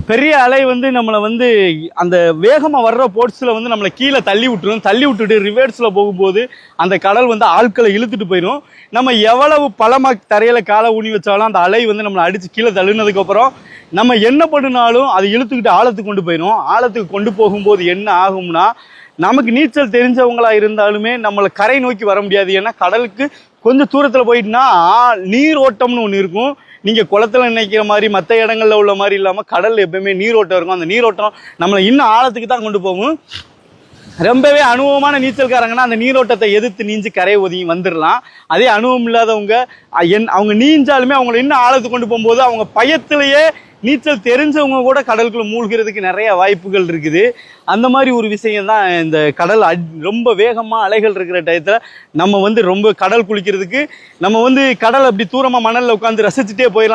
பெரிய அலை வந்து நம்மளை வந்து அந்த வேகமாக வர்ற போட்ஸில் வந்து நம்மளை கீழே தள்ளி விட்டுரும். தள்ளி விட்டுட்டு ரிவர்ஸில் போகும்போது அந்த கடல் வந்து ஆட்களை இழுத்துட்டு போயிடும். நம்ம எவ்வளவு பலமாக தரையில் காலை ஊனி வச்சாலும் அந்த அலை வந்து நம்மளை அடித்து கீழே தள்ளுனதுக்கப்புறம் நம்ம என்ன பண்ணினாலும் அது இழுத்துக்கிட்டு ஆழத்துக்கு கொண்டு போயிடும். ஆழத்துக்கு கொண்டு போகும்போது என்ன ஆகும்னா, நமக்கு நீச்சல் தெரிஞ்சவங்களா இருந்தாலுமே நம்மளை கரை நோக்கி வர முடியாது. ஏன்னா கடலுக்கு கொஞ்சம் தூரத்தில் போயிட்டுனா நீரோட்டம்னு ஒன்று இருக்கும். நீங்கள் குளத்தில் நினைக்கிற மாதிரி மற்ற இடங்களில் உள்ள மாதிரி இல்லாமல் கடலில் எப்பவுமே நீரோட்டம் இருக்கும். அந்த நீரோட்டம் நம்மளை இன்னும் ஆழத்துக்கு தான் கொண்டு போகும். ரொம்பவே அனுபவமான நீச்சல்காரங்கன்னா அந்த நீரோட்டத்தை எதிர்த்து நீஞ்சி கரை ஒதுங்கி வந்துடலாம். அதே அனுபவம் இல்லாதவங்க அவங்க நீஞ்சாலுமே அவங்களை இன்னும் ஆழத்துக்கு கொண்டு போகும்போது அவங்க பயத்திலேயே நீச்சல் தெரிஞ்சவங்க கூட கடலுக்குள்ள மூழ்கிறதுக்கு நிறைய வாய்ப்புகள் இருக்குது. அந்த மாதிரி ஒரு விஷயம் தான் இந்த கடல் ரொம்ப வேகமாக அலைகள் இருக்கிற டயத்தில் நம்ம வந்து ரொம்ப கடல் குளிக்கிறதுக்கு நம்ம வந்து கடல் அப்படி தூரமாக மணலில் உட்காந்து ரசிச்சுட்டே போயிடலாம்.